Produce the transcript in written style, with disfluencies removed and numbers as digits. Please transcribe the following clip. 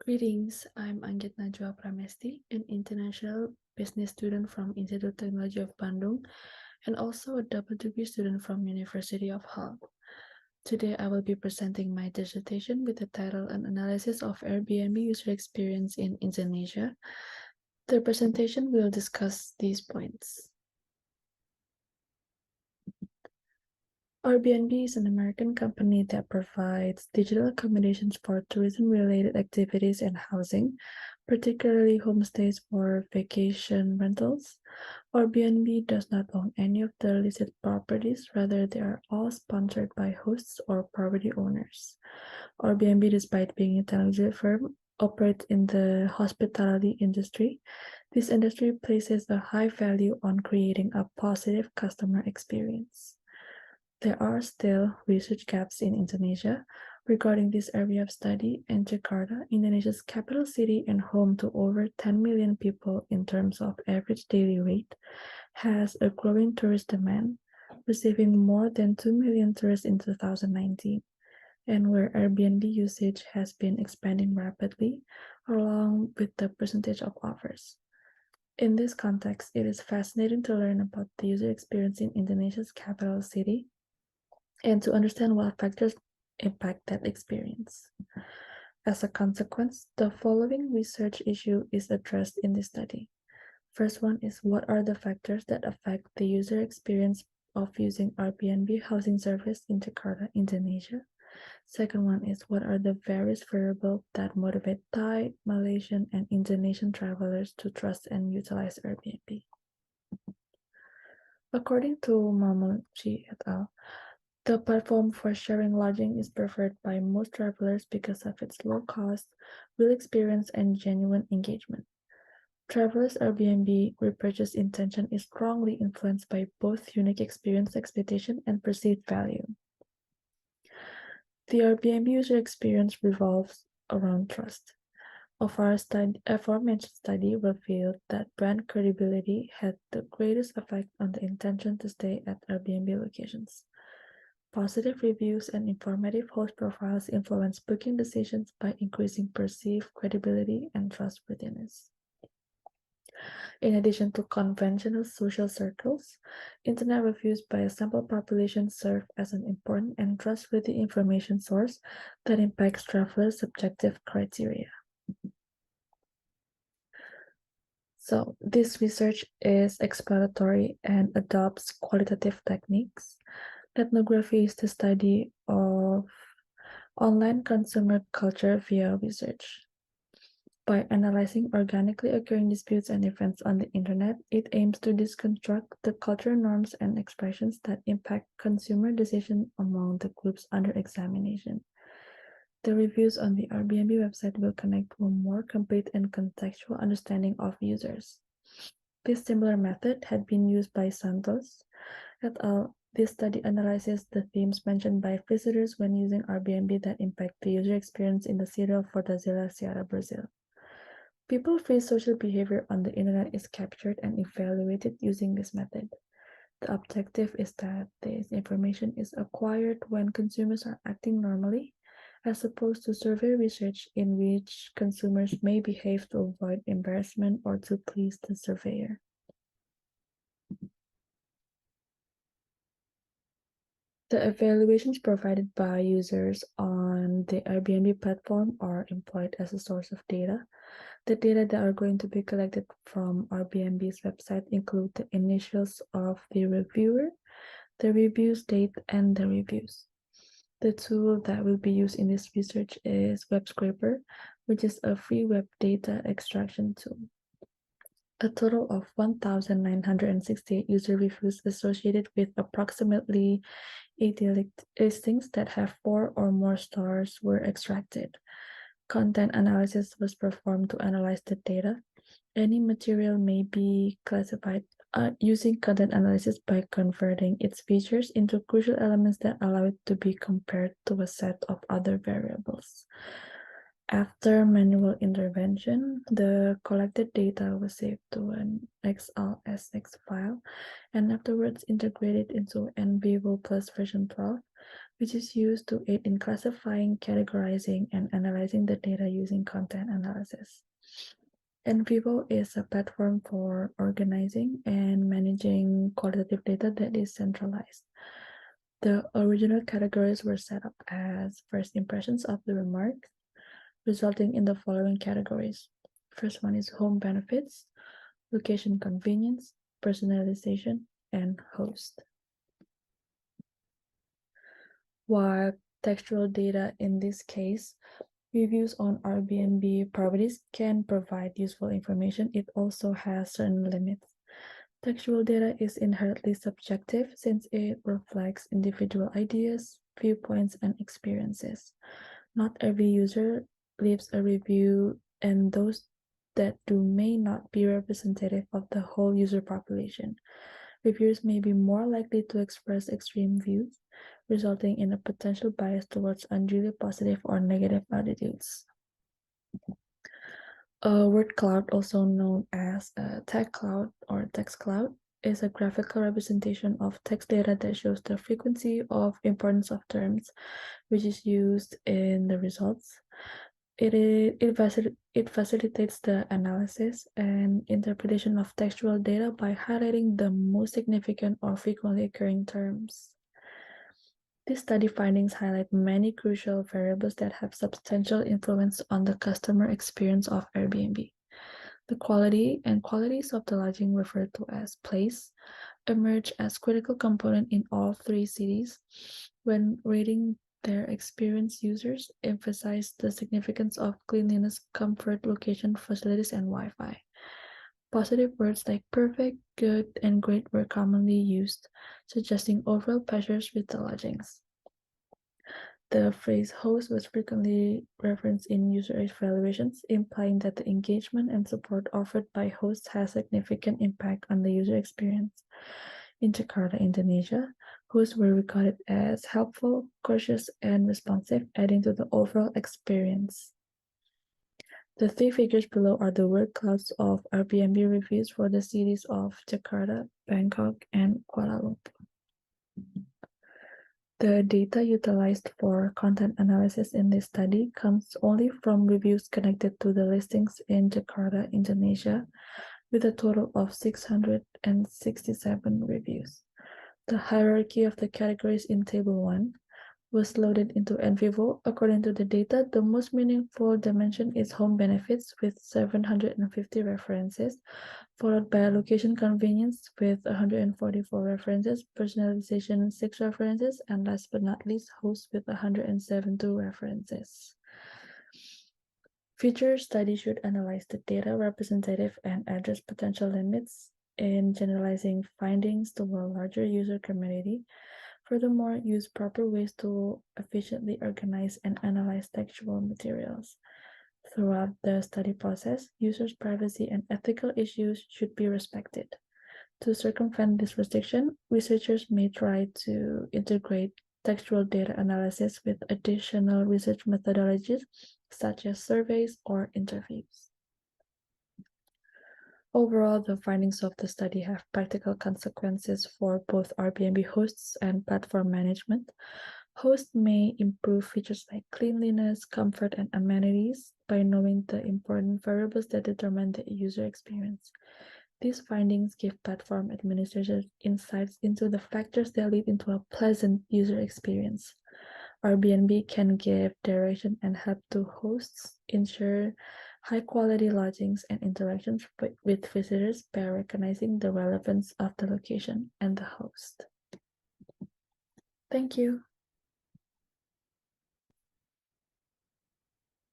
Greetings, I'm Anggit Najwa Pramesti, an international business student from Institute Technology of Bandung, and also a double degree student from University of Hull. Today, I will be presenting my dissertation with the title An Analysis of Airbnb User Experience in Indonesia. The presentation will discuss these points. Airbnb is an American company that provides digital accommodations for tourism-related activities and housing, particularly homestays for vacation rentals. Airbnb does not own any of the listed properties, rather they are all sponsored by hosts or property owners. Airbnb, despite being a technology firm, operates in the hospitality industry. This industry places a high value on creating a positive customer experience. There are still research gaps in Indonesia regarding this area of study, and Jakarta, Indonesia's capital city and home to over 10 million people in terms of average daily rate, has a growing tourist demand, receiving more than 2 million tourists in 2019, and where Airbnb usage has been expanding rapidly along with the percentage of offers. In this context, it is fascinating to learn about the user experience in Indonesia's capital city and to understand what factors impact that experience. As a consequence, the following research issue is addressed in this study. First one is, what are the factors that affect the user experience of using Airbnb housing service in Jakarta, Indonesia? Second one is, what are the various variables that motivate Thai, Malaysian, and Indonesian travelers to trust and utilize Airbnb? According to Mamuchi et al., the platform for sharing lodging is preferred by most travelers because of its low cost, real experience, and genuine engagement. Travelers' Airbnb repurchase intention is strongly influenced by both unique experience expectation and perceived value. The Airbnb user experience revolves around trust. Aforementioned study revealed that brand credibility had the greatest effect on the intention to stay at Airbnb locations. Positive reviews and informative host profiles influence booking decisions by increasing perceived credibility and trustworthiness. In addition to conventional social circles, internet reviews by a sample population serve as an important and trustworthy information source that impacts travelers' subjective criteria. So, this research is exploratory and adopts qualitative techniques. Ethnography is the study of online consumer culture via research. By analyzing organically occurring disputes and events on the internet, it aims to deconstruct the cultural norms and expressions that impact consumer decisions among the groups under examination. The reviews on the Airbnb website will connect to a more complete and contextual understanding of users. This similar method had been used by Santos et al. This study analyzes the themes mentioned by visitors when using Airbnb that impact the user experience in the city of Fortaleza, Ceará, Brazil. People-free social behavior on the internet is captured and evaluated using this method. The objective is that this information is acquired when consumers are acting normally, as opposed to survey research in which consumers may behave to avoid embarrassment or to please the surveyor. The evaluations provided by users on the Airbnb platform are employed as a source of data. The data that are going to be collected from Airbnb's website include the initials of the reviewer, the reviews date, and the reviews. The tool that will be used in this research is Web Scraper, which is a free web data extraction tool. A total of 1,968 user reviews associated with approximately 80 listings that have 4 or more stars were extracted. Content analysis was performed to analyze the data. Any material may be classified using content analysis by converting its features into crucial elements that allow it to be compared to a set of other variables. After manual intervention, the collected data was saved to an XLSX file and afterwards integrated into NVivo Plus version 12. which is used to aid in classifying, categorizing, and analyzing the data using content analysis. Envivo is a platform for organizing and managing qualitative data that is centralized. The original categories were set up as first impressions of the remark, resulting in the following categories. First one is home benefits, location convenience, personalization, and host. While textual data in this case, reviews on Airbnb properties can provide useful information, it also has certain limits. Textual data is inherently subjective since it reflects individual ideas, viewpoints, and experiences. Not every user leaves a review, and those that do may not be representative of the whole user population. Reviewers may be more likely to express extreme views, resulting in a potential bias towards unduly positive or negative attitudes. A word cloud, also known as a tag cloud or text cloud, is a graphical representation of text data that shows the frequency of importance of terms, which is used in the results. It facilitates the analysis and interpretation of textual data by highlighting the most significant or frequently occurring terms. These study findings highlight many crucial variables that have substantial influence on the customer experience of Airbnb. The quality and qualities of the lodging, referred to as place, emerge as critical component in all three cities. When rating their experience, users emphasize the significance of cleanliness, comfort, location, facilities, and Wi-Fi. Positive words like perfect, good, and great were commonly used, suggesting overall pleasures with the lodgings. The phrase host was frequently referenced in user evaluations, implying that the engagement and support offered by hosts has significant impact on the user experience. In Jakarta, Indonesia, hosts were regarded as helpful, courteous, and responsive, adding to the overall experience. The three figures below are the word clouds of Airbnb reviews for the cities of Jakarta, Bangkok, and Kuala Lumpur. The data utilized for content analysis in this study comes only from reviews connected to the listings in Jakarta, Indonesia, with a total of 667 reviews. The hierarchy of the categories in Table 1 was loaded into Envivo. According to the data, the most meaningful dimension is home benefits with 750 references, followed by location convenience with 144 references, personalization 6 references, and last but not least, host with 172 references. Future studies should analyze the data representative and address potential limits in generalizing findings to a larger user community. Furthermore, use proper ways to efficiently organize and analyze textual materials. Throughout the study process, users' privacy and ethical issues should be respected. To circumvent this restriction, researchers may try to integrate textual data analysis with additional research methodologies, such as surveys or interviews. Overall, the findings of the study have practical consequences for both Airbnb hosts and platform management. Hosts may improve features like cleanliness, comfort, and amenities by knowing the important variables that determine the user experience. These findings give platform administrators insights into the factors that lead into a pleasant user experience. Airbnb can give direction and help to hosts ensure high-quality lodgings and interactions with visitors by recognizing the relevance of the location and the host. Thank you.